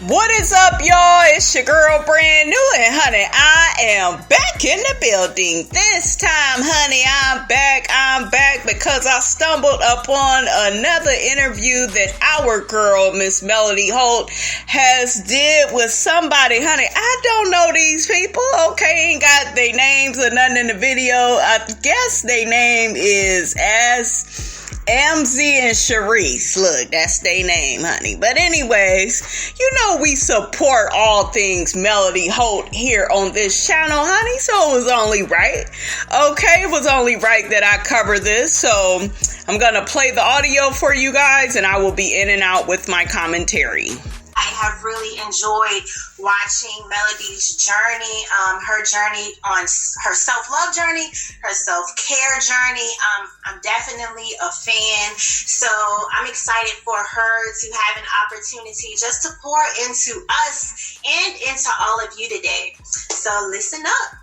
What is up, y'all? It's your girl, Brand New, and honey, I am back in the building. This time, honey, I'm back because I stumbled upon another interview that our girl, Miss Melody Holt, has did with somebody. Honey, I don't know these people, okay? Ain't got their names or nothing in the video. I guess their name is Amzi and Sharice. Look, that's their name, honey. But anyways, you know we support all things Melody Holt here on this channel, honey. So it was only right. Okay, it was only right that I cover this. So I'm going to play the audio for you guys, and I will be in and out with my commentary. I have really enjoyed watching Melody's journey, her journey on her self-love journey, her self-care journey. I'm definitely a fan. So I'm excited for her to have an opportunity just to pour into us and into all of you today. So listen up.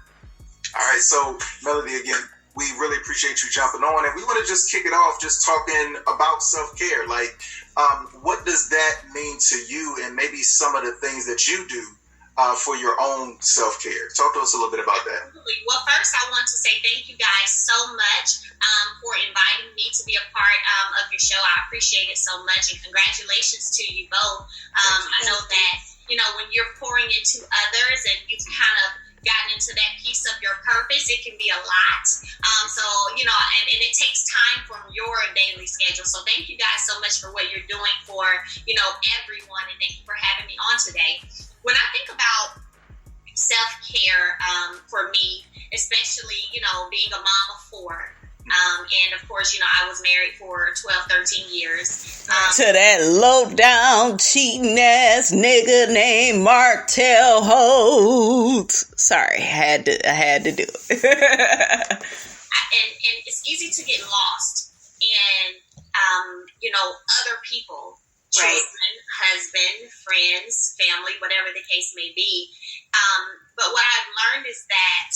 All right. So Melody, again, we really appreciate you jumping on, and we want to just kick it off just talking about self-care. Like, what does that mean to you, and maybe some of the things that you do for your own self-care? Talk to us a little bit about that. Well, first, I want to say thank you guys so much for inviting me to be a part of your show. I appreciate it so much, and congratulations to you both. I know that, when you're pouring into others and you've kind of gotten into that piece of your purpose, it can be a lot. And it takes time from your daily schedule. So thank you guys so much for what you're doing for, everyone. And thank you for having me on today. When I think about self-care, for me, especially, being a mom of four, and of course, I was married for 12, 13 years. To that low down cheating ass nigga named Martell Holt. Sorry, I had to do it. and it's easy to get lost in, other people, children, right, husband, friends, family, whatever the case may be. But what I've learned is that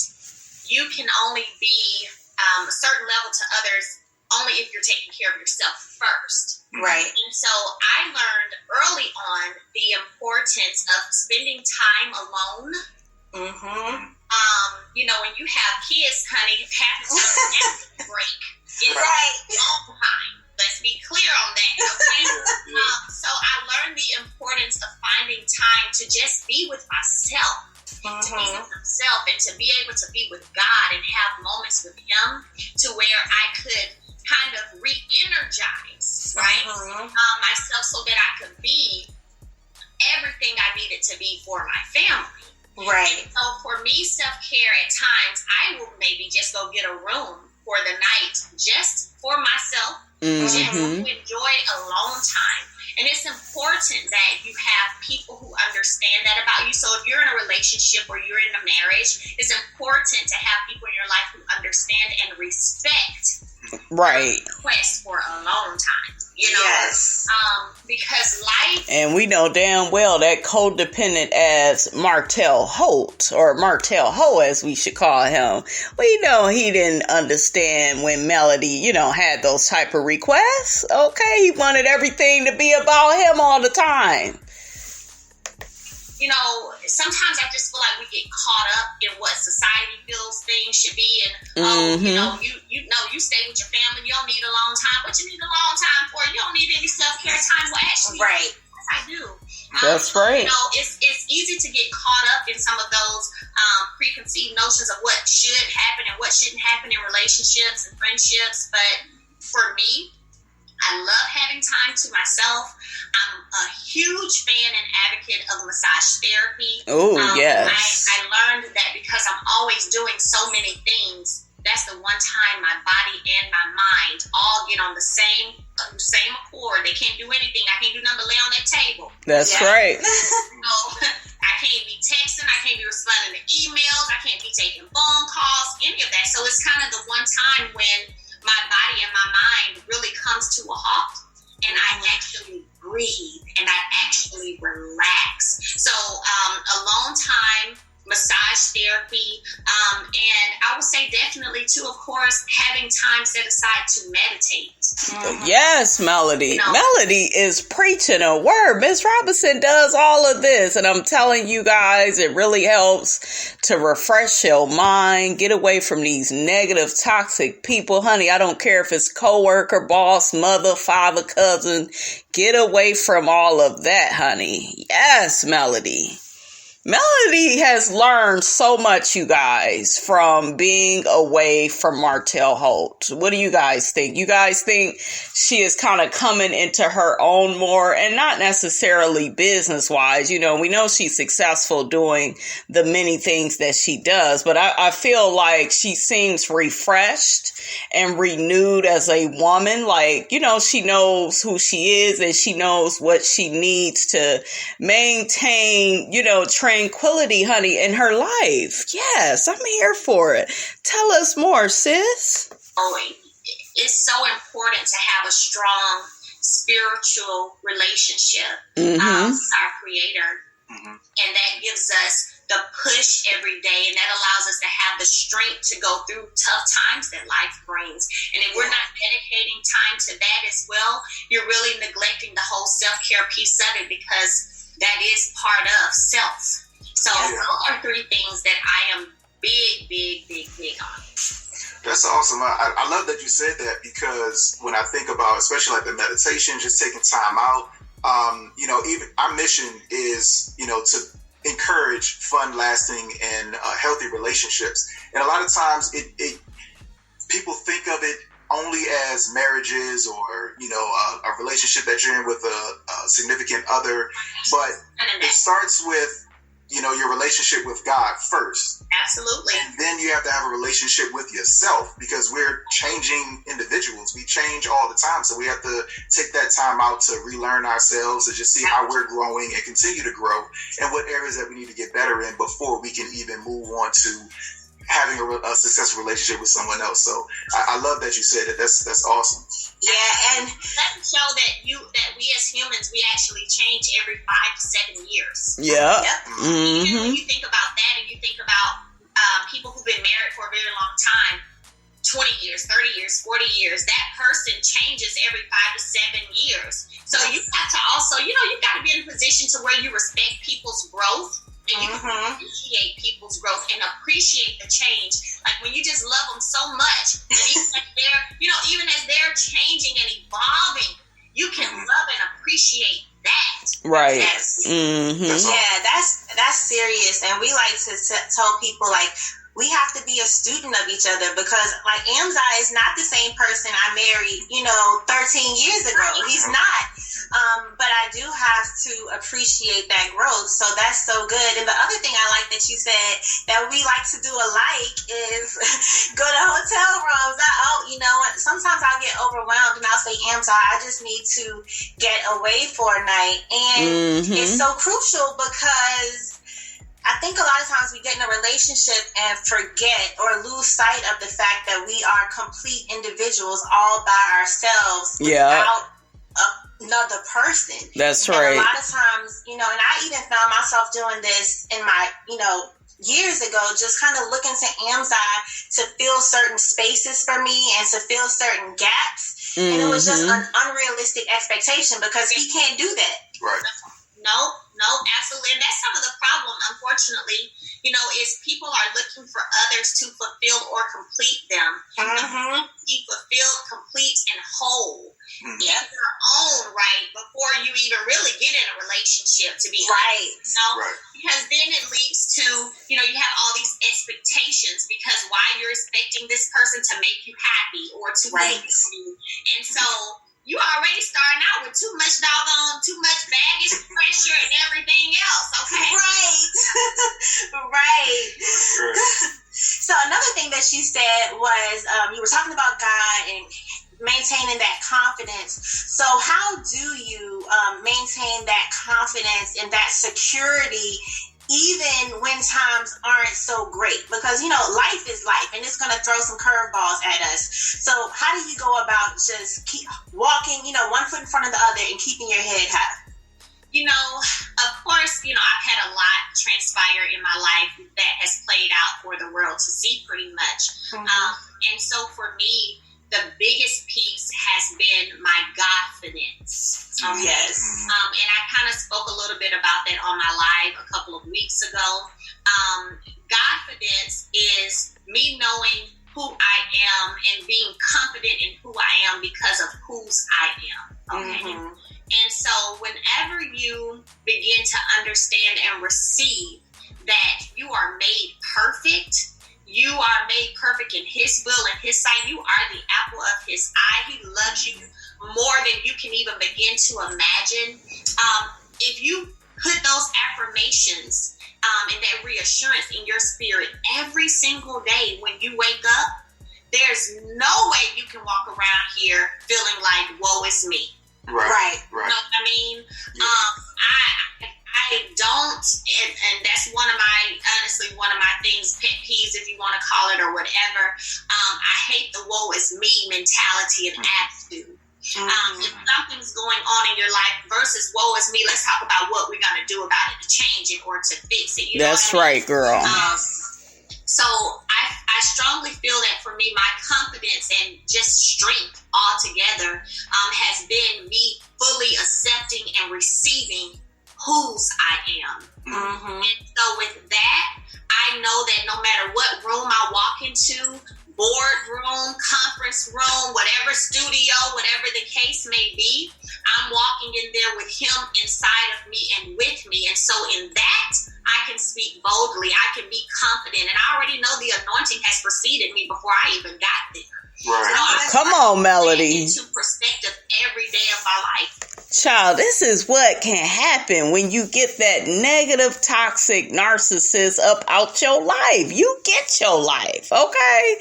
you can only be a certain level to others only if you're taking care of yourself first. Right. And so I learned early on the importance of spending time alone. Mm-hmm. When you have kids, honey, half the time break is right. Long time. Let's be clear on that. Okay? So I learned the importance of finding time to just be with myself. To be with myself and to be able to be with God and have moments with Him to where I could kind of re-energize, right, myself so that I could be everything I needed to be for my family. Right. And so for me, self-care at times, I will maybe just go get a room for the night just for myself, just to enjoy alone time. And it's important that you have people who understand that about you. So if you're in a relationship or you're in a marriage, it's important to have people in your life who understand and respect right request for alone time. Yes. Because life, and we know damn well that codependent as Martell Holt, or Martell Ho as we should call him, we know he didn't understand when Melody, had those type of requests. Okay, he wanted everything to be about him all the time. Sometimes I just feel like we get caught up in what society feels things should be, and you stay with your family, you don't need a long time. What you need a long time for? You don't need any self-care time. Well, actually, right. Yes, I do. That's right. It's easy to get caught up in some of those preconceived notions of what should happen and what shouldn't happen in relationships and friendships. But for me, I love having time to myself. I'm a huge fan and advocate of massage therapy. Oh, yes. I learned that because I'm always doing so many things, that's the one time my body and my mind all get on the same accord. They can't do anything. I can't do nothing but lay on that table. That's right. So I can't be texting. I can't be responding to emails. I can't be taking phone calls, any of that. So it's kind of the one time when my body and my mind really comes to a halt, and I actually breathe and I actually relax. So alone time, massage therapy, and I would say definitely too, of course, having time set aside to meditate. Yes, Melody. Melody is preaching a word. Miss Robinson does all of this, and I'm telling you guys, it really helps to refresh your mind, get away from these negative, toxic people. Honey, I don't care if it's coworker, boss, mother, father, cousin. Get away from all of that, honey. Yes, Melody. Melody has learned so much, you guys, from being away from Martell Holt. What do you guys think? You guys think she is kind of coming into her own more, and not necessarily business-wise? You know, we know she's successful doing the many things that she does, but I feel like she seems refreshed and renewed as a woman. Like, you know, she knows who she is, and she knows what she needs to maintain, you know, tranquility, honey, in her life. Yes, I'm here for it. Tell us more, sis. Oh, it's so important to have a strong spiritual relationship with our Creator. And that gives us the push every day, and that allows us to have the strength to go through tough times that life brings. And if we're not dedicating time to that as well, you're really neglecting the whole self-care piece of it, because that is part of self. So those are three things that I am big on. That's awesome. I love that you said that, because when I think about, especially like the meditation, just taking time out, you know, even our mission is, you know, to encourage fun, lasting, and healthy relationships. And a lot of times people think of it only as marriages, or, you know, a relationship that you're in with a significant other, but it starts with, you know, your relationship with God first. Absolutely. And then you have to have a relationship with yourself, because we're changing individuals. We change all the time. So we have to take that time out to relearn ourselves, to just see how we're growing and continue to grow, and what areas that we need to get better in before we can even move on to having a successful relationship with someone else. So I love that you said it. That's awesome. Yeah, and that show that we as humans, we actually change every 5 to 7 years. Yeah. Even when you think about that, and you think about people who've been married for a very long time, 20 years, 30 years, 40 years, that person changes every 5 to 7 years. So you got to also, you know, you got to be in a position to where you respect people's growth, and you can appreciate people's growth and appreciate the change. Like when you just love them so much, that even as they're changing and evolving, you can love and appreciate that. Right. Yes. Yeah, that's serious. And we like to tell people, like, we have to be a student of each other, because like Amzai is not the same person I married, you know, 13 years ago. He's not. But I do have to appreciate that growth. So that's so good. And the other thing I like that you said that we like to do alike is go to hotel rooms. You know, sometimes I'll get overwhelmed and I'll say, Amzai, I just need to get away for a night. And it's so crucial, because I think a lot of times we get in a relationship and forget or lose sight of the fact that we are complete individuals all by ourselves without another person. That's and right. A lot of times, you know, and I even found myself doing this in my, you know, years ago, just kind of looking to Amzai to fill certain spaces for me and to fill certain gaps. And it was just an unrealistic expectation, because he can't do that. Right. No, absolutely. And that's some of the problem, unfortunately, you know, is people are looking for others to fulfill or complete them. Be fulfilled, complete, and whole in your own right before you even really get in a relationship, to be honest. You know? Because then it leads to, you know, you have all these expectations, because why you're expecting this person to make you happy or to make you. And so you already starting out with too much baggage, pressure, and everything else, okay? Right. So another thing that she said was, you were talking about God and maintaining that confidence. So how do you maintain that confidence and that security even when times aren't so great? Because, you know, life is life, and it's going to throw some curveballs at us. So how do you go about just keep walking, you know, one foot in front of the other and keeping your head high? You know, of course, you know, I've had a lot transpire in my life that played out for the world to see pretty much. And so for me, the biggest piece has been my Godfidence. Yes. And I kind of spoke a little bit about that on my live a couple of weeks ago. Godfidence is me knowing who I am and being confident in who I am because of whose I am. Okay. And so whenever you begin to understand and receive that you are made perfect, you are made perfect in His will and His sight, you are the apple of His eye. He loves you more than you can even begin to imagine. If you put those affirmations and that reassurance in your spirit every single day when you wake up, there's no way you can walk around here feeling like, woe is me. Right. You know what I mean? Yeah. I don't, and that's one of my things, pet peeves, if you want to call it, or whatever. I hate the woe is me mentality and attitude. If something's going on in your life versus woe is me, let's talk about what we're going to do about it to change it or to fix it. You know That's what I mean? right, girl. So I strongly feel that for me, my confidence and just strength altogether has been me fully accepting and receiving whose I am. And so with that, I know that no matter what room I walk into, boardroom, conference room, whatever studio, whatever the case may be, I'm walking in there with Him inside of me and with me. And so in that, I can speak boldly. I can be confident. And I already know the anointing has preceded me before I even got there. Right. Come on, Melody. Into perspective every day of my life. Child, this is what can happen when you get that negative, toxic narcissist up out your life. You get your life, okay?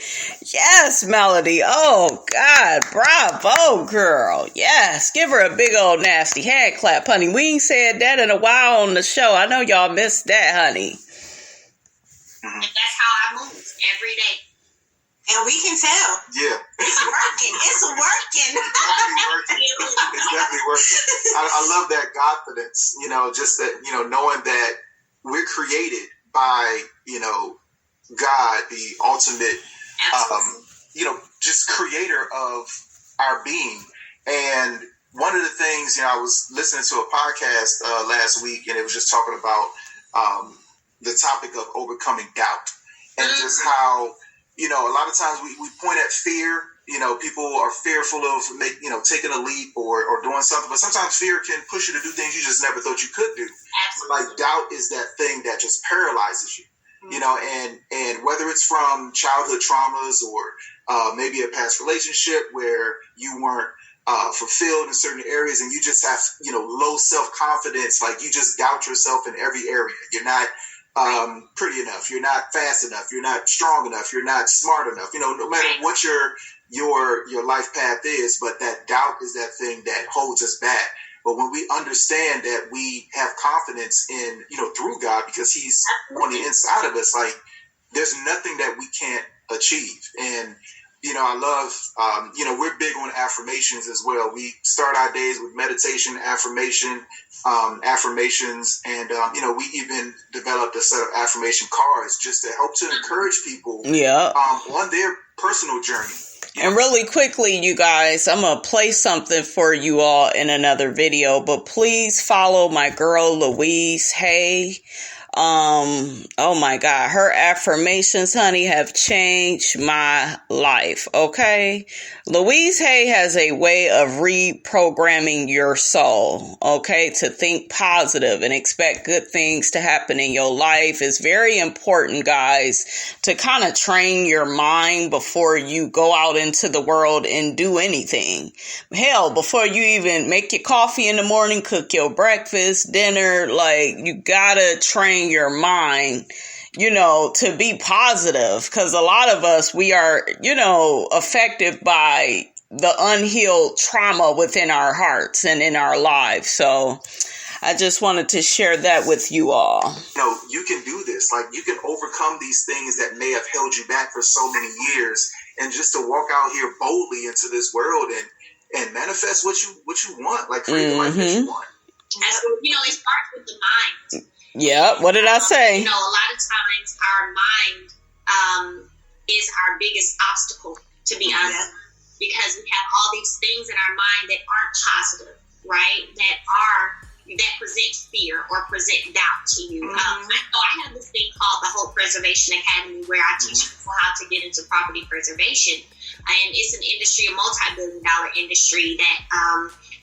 Yes, Melody. Oh, God. Bravo, girl. Yes. Give her a big old nasty hand clap, honey. We ain't said that in a while on the show. I know y'all missed that, honey. And that's how I move every day. And we can tell. Yeah. It's working. It's working. It's definitely working. I love that confidence, just that, knowing that we're created by, God, the ultimate, just creator of our being. And one of the things, I was listening to a podcast last week, and it was just talking about the topic of overcoming doubt and just how, a lot of times we point at fear. People are fearful of taking a leap or doing something, but sometimes fear can push you to do things you just never thought you could do. Absolutely. Like doubt is that thing that just paralyzes you. And whether it's from childhood traumas or maybe a past relationship where you weren't fulfilled in certain areas and you just have low self-confidence, like you just doubt yourself in every area. You're not pretty enough, you're not fast enough, you're not strong enough, you're not smart enough, no matter what your life path is, but that doubt is that thing that holds us back. But when we understand that we have confidence in, through God, because He's on the inside of us, like there's nothing that we can't achieve. And I love, we're big on affirmations as well. We start our days with meditation, affirmations, and, we even developed a set of affirmation cards just to help to encourage people on their personal journey. And really quickly, you guys, I'm going to play something for you all in another video, but please follow my girl, Louise Hay. Oh my God, her affirmations, honey, have changed my life. Okay. Louise Hay has a way of reprogramming your soul. Okay. To think positive and expect good things to happen in your life. It's very important, guys, to kind of train your mind before you go out into the world and do anything. Hell, before you even make your coffee in the morning, cook your breakfast, dinner, like you gotta train your mind, to be positive, because a lot of us, we are, affected by the unhealed trauma within our hearts and in our lives. So I just wanted to share that with you all. You can do this. Like you can overcome these things that may have held you back for so many years, and just to walk out here boldly into this world and manifest what you want, like create the life that you want. It starts with the mind. Yeah. What did I say? You know, a lot of times our mind is our biggest obstacle, to be honest, because we have all these things in our mind that aren't positive, right? That present fear or present doubt to you. I have this thing called the Holt Preservation Academy, where I teach people how to get into property preservation, and it's an industry, a multi-billion-dollar industry that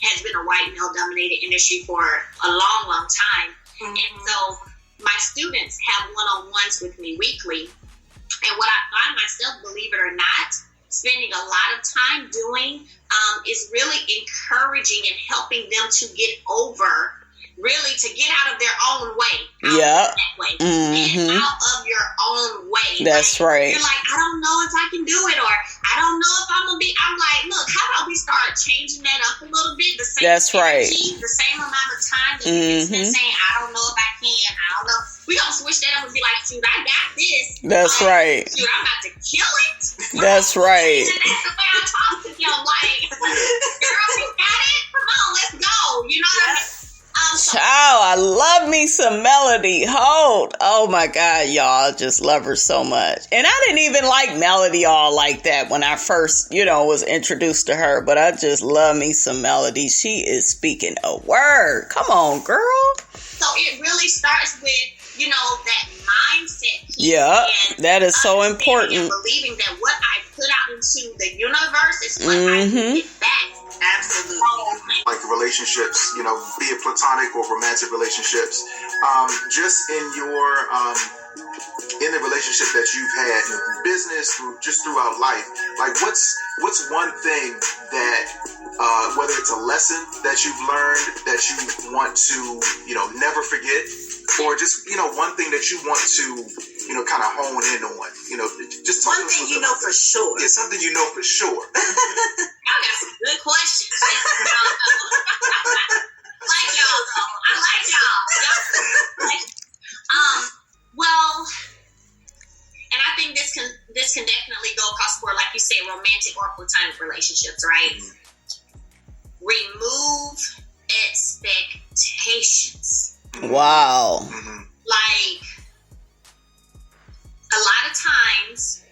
has been a white male-dominated industry for a long, long time. And so my students have one-on-ones with me weekly. And what I find myself, believe it or not, spending a lot of time doing is really encouraging and helping them to get over, really to get out of their own way. That way. And out of your own way. That's right. You're like, I don't know if I can do it, or I don't know if I'm going to be. I'm like, look, how about we start changing that up a little bit? The same energy, the same amount of time that we spend saying, I don't know if I can, I don't know. We're going to switch that up and be like, shoot, I got this. That's right. Shoot, I'm about to kill it. That's right. And that's the way I talk to them. Like, girl, you got it? Come on, let's go. You know what I mean? Child, I love me some Melody Holt. Oh my God, y'all, I just love her so much. And I didn't even like Melody all like that when I first, was introduced to her, but I just love me some Melody. She is speaking a word. Come on, girl. So it really starts with, that mindset piece. Yeah, that is so important. And believing that what I put out into the universe is what I can get back. Absolutely. Like relationships, be it platonic or romantic relationships, just in the relationship that you've had in business, just throughout life, like what's one thing that, whether it's a lesson that you've learned that you want to, never forget, or just, one thing that you want to, kind of hone in on, just one thing for sure. Yeah, something for sure. Y'all got some good questions. I like y'all, though. I like y'all. Well, and I think this can definitely go across for, like you say, romantic or platonic relationships, right? Remove expectations. Wow. Like, a lot of times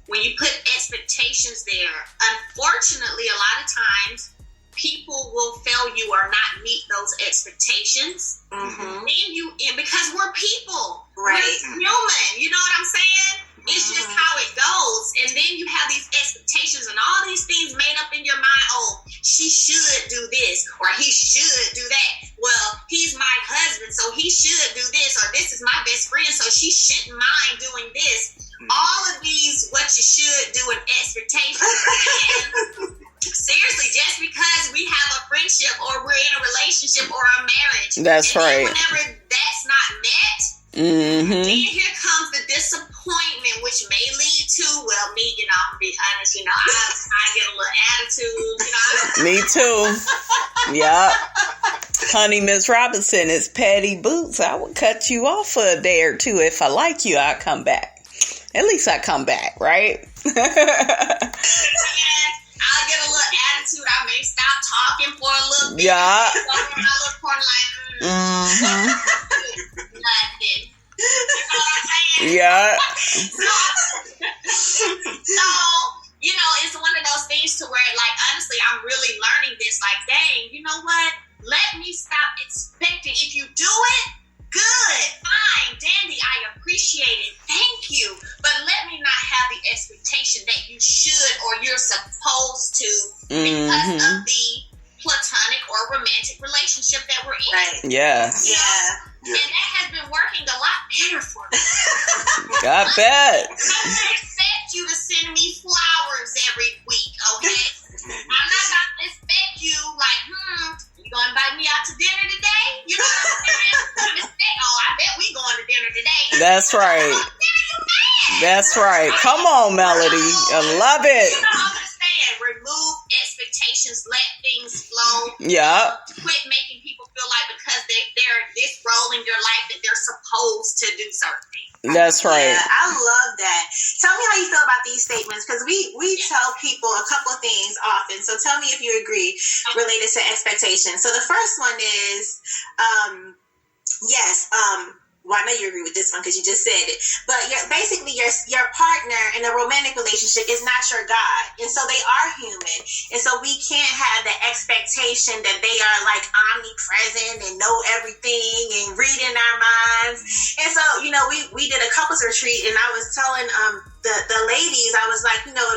when you put expectations there, unfortunately, a lot of times people will fail you or not meet those expectations. And because we're people, right? We're human. You know what I'm saying? It's just how it goes. And then you have these expectations and all these things made up in your mind. Oh, she should do this, or he should do that. Well, he's my husband, so he should do this, or this is my best friend, so she shouldn't mind doing this. All of these, what you should do, and expectations. And seriously, just because we have a friendship, or we're in a relationship, or a marriage, that's right. Whenever that's not met, then here comes the disappointment, which may lead to, well, me, I'm gonna be honest, I get a little attitude, Me too. Yeah. Honey, Miss Robinson is Patty Boots. I would cut you off for a day or two. If I like you, I'll come back. At least I come back, right? I'll get a little attitude. I may stop talking for a little bit. Yeah. Go in my little corner like, nothing. You know what I'm saying? Yeah. So, it's one of those things to where, like, honestly, I'm really learning this. Like, dang, you know what? Let me stop expecting. If you do it, good, fine, dandy, I appreciate it. Thank you. But let me not have the expectation that you should or you're supposed to because of the platonic or romantic relationship that we're in. Right. Yes. Yeah. And that has been working a lot better for me. I bet. I don't expect you to send me flowers every week, okay? I'm not about to expect you, like, you gonna invite me out to dinner today? You know what I'm saying? I bet we going to dinner today. That's right. That's right. Come on, Melody. I love it. Understand. Remove expectations. Let things flow. Yeah. Quit making people feel like because they're this role in your life that they're supposed to do certain things. That's right. Yeah, I love that. Tell me how you feel about these statements, because we tell people a couple of things often. So tell me if you agree related to expectations. So the first one is Yes. Well, I know you agree with this one because you just said it. But basically, your partner in a romantic relationship is not your God. And so they are human. And so we can't have the expectation that they are like omnipresent and know everything and reading our minds. And so, you know, we did a couples retreat, and I was telling the ladies, I was like, you know,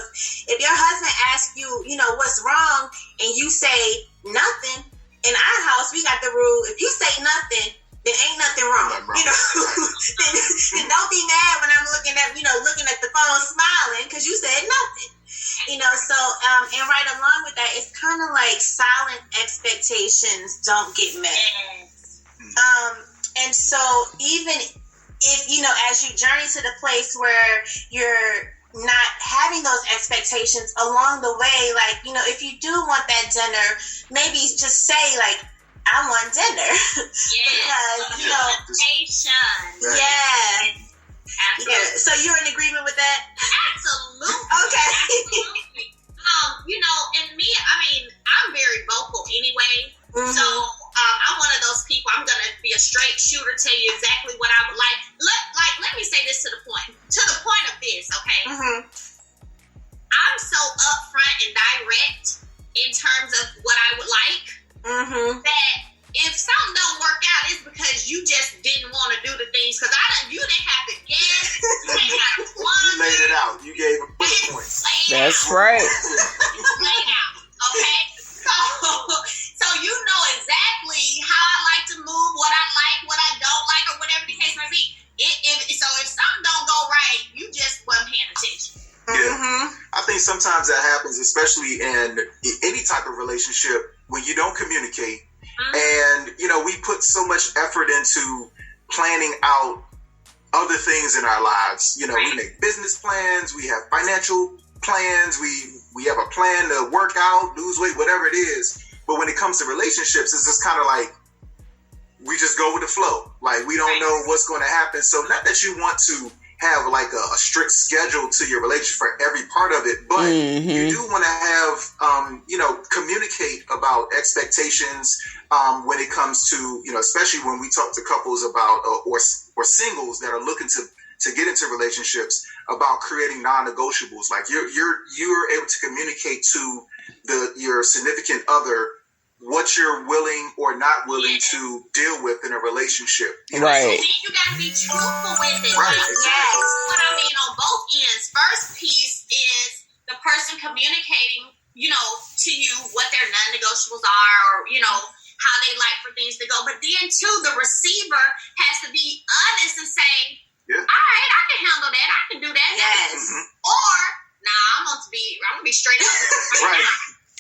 if your husband asks you, you know, what's wrong, and you say nothing, in our house, we got the rule, if you say nothing, then ain't nothing wrong. You know, then don't be mad when I'm looking at the phone smiling because you said nothing. You know, so and right along with that, it's kind of like silent expectations don't get met. And so even if, you know, as you journey to the place where you're not having those expectations along the way, like, you know, if you do want that dinner, maybe just say like, I want dinner. Because, you know, yeah. Yeah. So you're in agreement with that? Absolutely. Okay. Absolutely. You know, and me, I mean, I'm very vocal anyway. Mm-hmm. So I'm one of those people. I'm gonna be a straight shooter, tell you exactly what I would like. Let me say this to the point of this, okay? Mm-hmm. I'm so upfront and direct in terms of what I would like. Mm-hmm. That if something don't work out, it's because you just didn't want to do the things. Because you didn't have to guess. You didn't have to wonder. You laid it out. You gave a bullet points. That's right. Laid out. Okay. So you know exactly how I like to move, what I like, what I don't like, or whatever the case may be. So if something don't go right, you just wasn't paying attention. Yeah. Mm-hmm. I think sometimes that happens, especially in any type of relationship, when you don't communicate. Mm-hmm. And, you know, we put so much effort into planning out other things in our lives. You know, right. We make business plans, we have financial plans, we have a plan to work out, lose weight, whatever it is. But when it comes to relationships, it's just kind of like, we just go with the flow. Like, we don't know what's going to happen. So not that you want to have like a strict schedule to your relationship for every part of it, but you do want to have, you know, communicate about expectations when it comes to, you know, especially when we talk to couples about or singles that are looking to get into relationships, about creating non-negotiables. Like you're able to communicate to your significant other what you're willing or not willing to deal with in a relationship. Right. You got to be truthful with it. Right. Yes. What I mean on both ends. First piece is the person communicating, you know, to you what their non-negotiables are, or, you know, how they like for things to go. But then too, the receiver has to be honest and say, all right, I can handle that. I can do that. Yes. Or, I'm gonna be straight up. Right.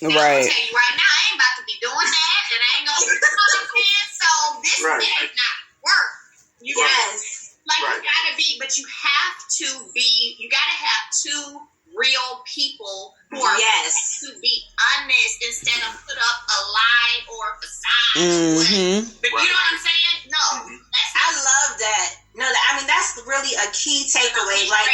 I'm gonna tell you right now, I ain't about to be doing that, and I ain't gonna, you know what I'm saying? So this is not work. You gotta be, but you gotta have two real people who are to be honest instead of put up a lie or a facade. Mm-hmm. But you know what I'm saying? No. I love that. No, I mean, that's really a key takeaway. Like,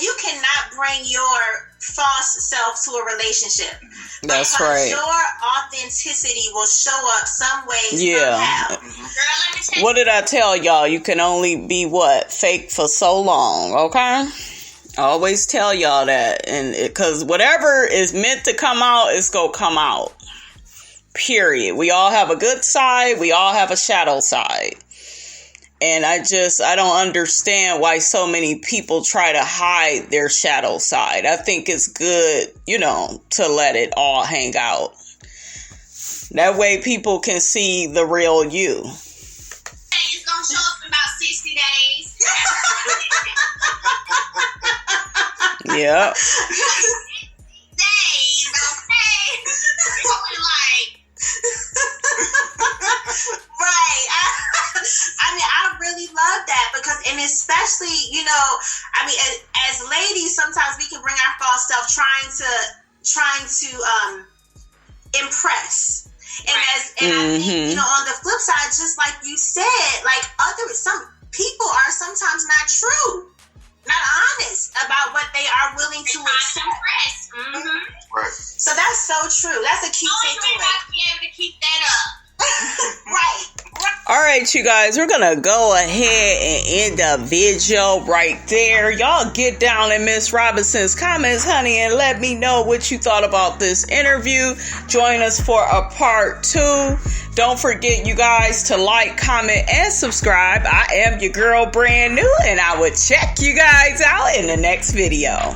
you cannot bring your false self to a relationship. That's right. Your authenticity will show up some way. Yeah. Somehow. Girl, let me tell you. What did I tell y'all? You can only be fake for so long, okay? I always tell y'all that, and because whatever is meant to come out is gonna come out. Period. We all have a good side. We all have a shadow side. And I don't understand why so many people try to hide their shadow side. I think it's good, you know, to let it all hang out. That way people can see the real you. Hey, it's going to show up in about 60 days. Yep. Days, okay? Right. I mean, I really love that because, and especially, you know, I mean, as ladies, sometimes we can bring our false self trying to impress. And I think, you know, on the flip side, just like you said, like some people are sometimes not true, not honest about what they are willing to accept. Right. So that's so true. That's a key takeaway. You ain't have to be able to keep that up. Right. All right, you guys, we're going to go ahead and end the video right there. Y'all get down in Miss Robinson's comments, honey, and let me know what you thought about this interview. Join us for a part 2. Don't forget, you guys, to like, comment, and subscribe. I am your girl, Brand New, and I will check you guys out in the next video.